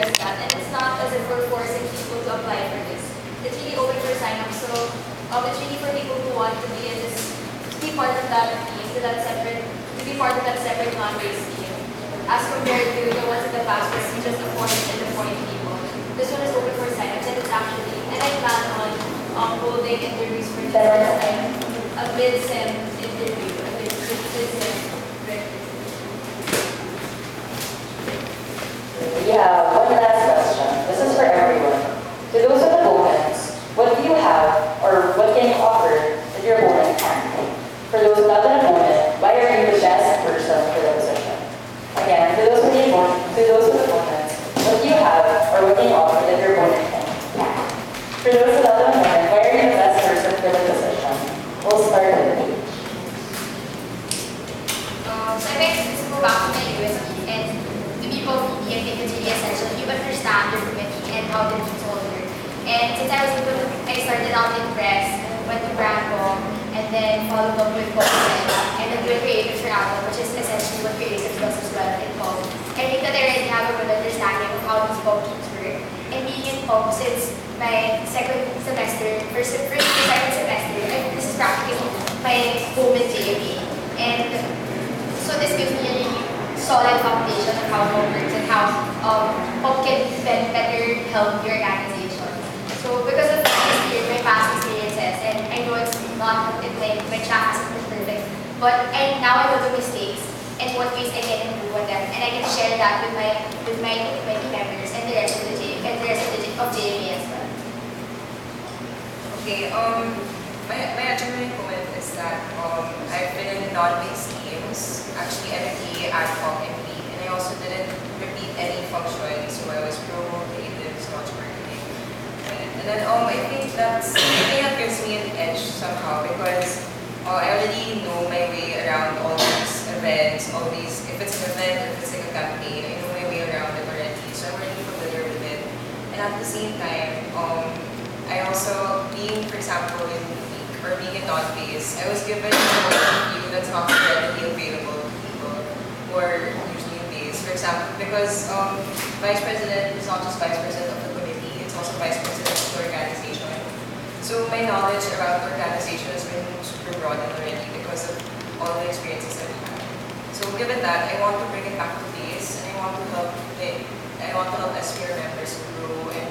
just that. And it's not as if we're forcing people to apply for this. It's really open for sign-up. So it's really for people who want to be in this, to be part of that team, to be part of that separate non-based team. As compared to the ones in the past where we just appoint people. This one is open for sign-ups, and it's actually, and I plan on holding interviews for this first time, a mid-sem interview, a mid-sem Yeah, one last question. This is for everyone. To those with opponents, what do you have or what can you offer that your opponent can't? For those without an opponent, why are you the best person for the position? Again, to those with opponents, what do you have or what can you offer that your opponent can't? For those without an opponent, why are you the best person for the position? We'll start with Paige. So I think this go back to my USP and to be both I think it's really essential. You understand your committee and how the meetings all work. And since I started out in press, went to Brandon, and then followed up with content, and then doing creative for Apple, which is essentially what creative does as well in POG. I think that I already have a good understanding of how these POG teams work. And being in POG since my second semester, this is practically my home in JV. And so this gives me a really solid foundation of how POG works and how POG can better help your organization. So because of my past experiences, and I know it's not my track isn't perfect, but now I know the mistakes and what ways I can improve on them, and I can share that with my committee members and the rest of of JMA as well. Okay. My adjournment comment is that I've been in non-based teams, actually MD, ad hoc, MD, and I also didn't repeat any functions, so I was promo, creative, launch marketing. And then I think that gives me an edge somehow because I already know my way around all these events, if it's an event, if it's like a campaign, I know my way around it already, so I'm already familiar with it. And at the same time, I also, for example, being in non-base, I was given a view that's not readily available to people who are usually in base. For example, because vice president is not just vice president of the committee, it's also vice president of the organization. So my knowledge around the organization has been super broad already because of all the experiences I've had. So given that, I want to bring it back to base, and I want to help SPR members grow and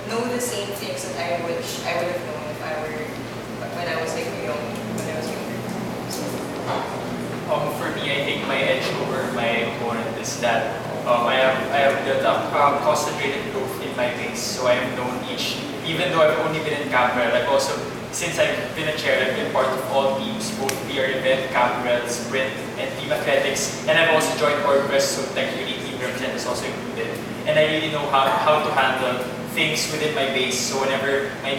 know the same things that I wish I would have known if I were when I was younger. For me, I think my edge over my opponent is that I have built up concentrated growth in my base. So I have known even though I've only been in Cambrel, I've also, since I've been a chair, I've been part of all teams, both PR event, Cambrel, Sprint, and Team Athletics. And I've also joined Orquest, so technically team represent is also included. And I really know how to handle things within my base. So whenever my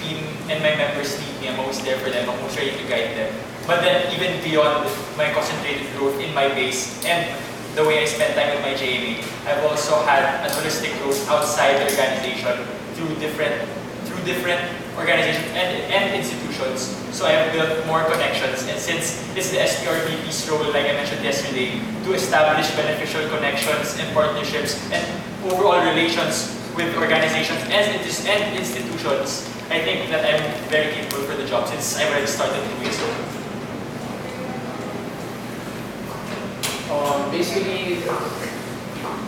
team and my members need me, I'm always there for them. I'm always ready to guide them. But then even beyond my concentrated growth in my base and the way I spend time with my JMA, I've also had a holistic growth outside the organization through different organizations and institutions. So I have built more connections, and since it's the SPR VP's role, like I mentioned yesterday, to establish beneficial connections and partnerships and overall relations with organizations and institutions, I think that I'm very capable for the job since I've already started doing so. Basically,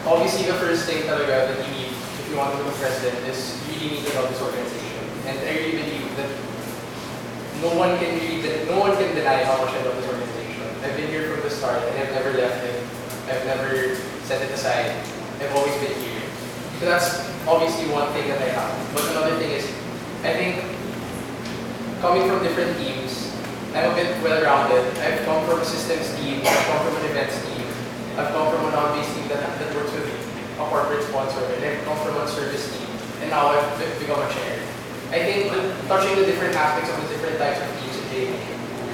obviously the first thing talaga that you need if you want to become president is you really need to know this organization. And I really believe that no one can deny how much I love this organization. I've been here from the start and I've never left it. I've never set it aside. I've always been here. So that's obviously one thing that I have. But another thing is, I think coming from different teams, I'm a bit well-rounded. I've come from a systems team, I've come from an events team, I've come from a non-based team that works with a corporate sponsor, and I've come from a service team, and now I've become a chair. I think touching the different aspects of the different types of teams in JV,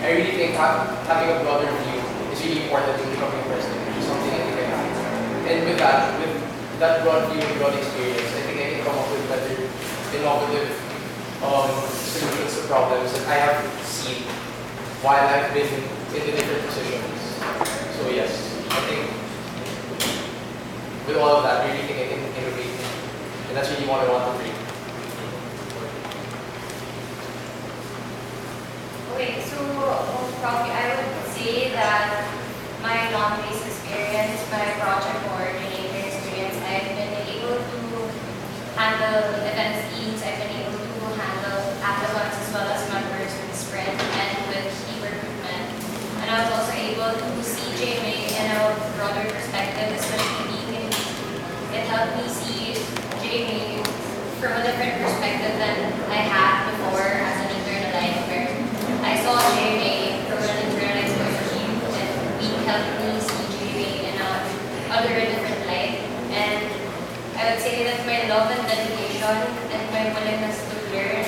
I really think having a broader view is really important in becoming president, which is something I think I have. And with that broad view and broad experience, I think I can come up with better, innovative solutions to problems that I have seen while I've been in the different positions. So yes, I think with all of that, I really think I can that's really what I want to bring. Okay, so probably I would say that my non-based experience, my project coordinator experience, I've been able to handle event teams, I've been able to handle applicants as well as members with sprint and with team recruitment. And I was also able to see JMA in a broader perspective, especially being in B2. It helped me see JMA from a different perspective than I had before as an internalized where I saw JMA from an internalized point of view and we helped me see JMA in a other different light. And I would say that my love and dedication and my willingness to learn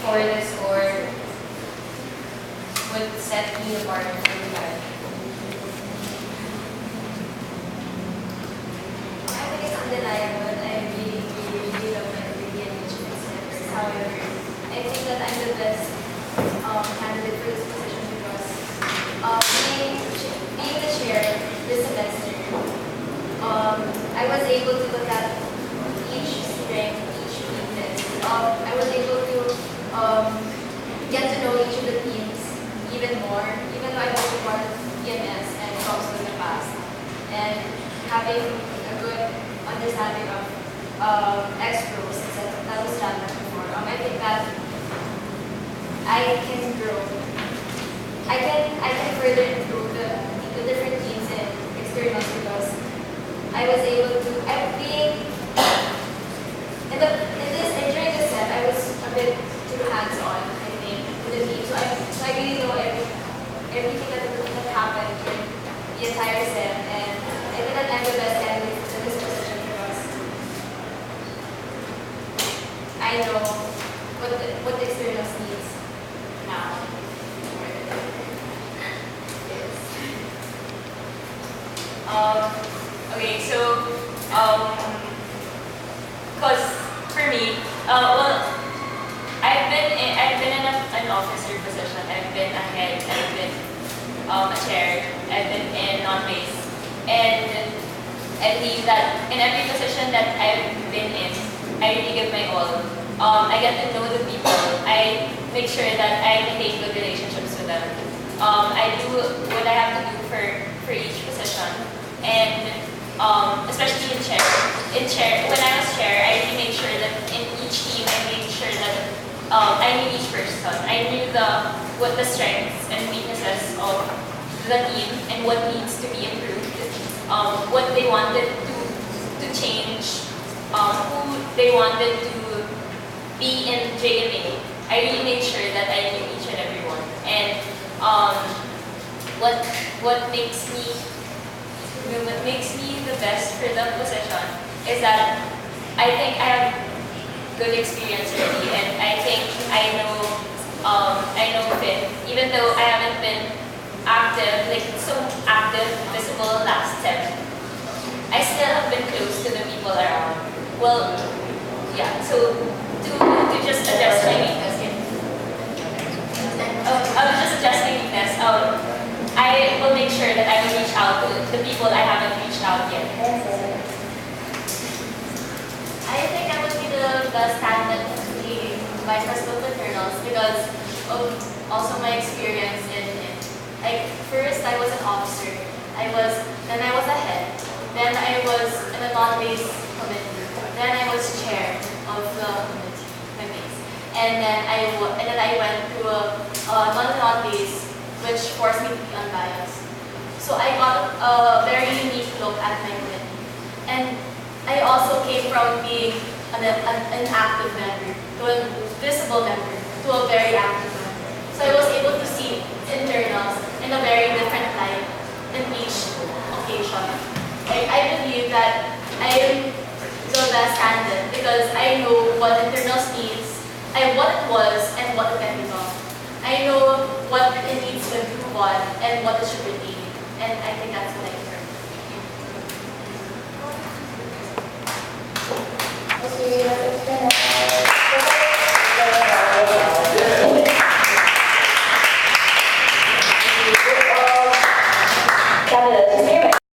for this course would set me apart from that. I think it's undeniable that I really love my degree and management centers. However, I think that I'm the best candidate for this position because being the chair this semester, I was able to look at each strength, each weakness. I was able to get to know each of the teams even more, even though I was a part of EMS and COPS in the past. And having a good understanding of X-Pros, since that was done before, I think that I can grow. I can further improve the different teams and externals because I was able to, I'm being, during this set, I was a bit too hands-on, I think, with the team. So I really know everything that happened during the entire set. And I think that I'm the best candidate in this position because I know what the externals needs now. Okay, so, cause for me, well, I've been in an officer position. I've been a head. I've been a chair. I've been in non-base, and I believe that in every position that I've been in, I really give my all. I get to know the people. I make sure that I maintain good relationships with them. I do what I have to do for each position. And especially in chair, when I was chair, I really made sure that in each team, I made sure that I knew each person. I knew what the strengths and weaknesses of the team and what needs to be improved, what they wanted to change, who they wanted to be in JMA. I really made sure that I knew each and every one. And what makes me the best for the position is that I think I have good experience already, and I think I know Finn. Even though I haven't been active, like so active, visible last step, I still have been close to the people around. Well, yeah. So to just address my weakness, I was just addressing weakness. I will make sure that I will reach out to the people I haven't reached out yet. I think I would be the best candidate to be vice president of internals because of also my experience in like first I was an officer, then I was a head, then I was in a non-base committee, then I was chair of the committee, and then I went to a non-base, which forced me to be unbiased. So I got a very unique look at my committee. And I also came from being an active member to a visible member to a very active member. So I was able to see internals in a very different light in each occasion. I believe that I am the best candidate because I know what internals needs, what it was, and what it can become. I know what it needs to improve on and what it should be. And I think that's what I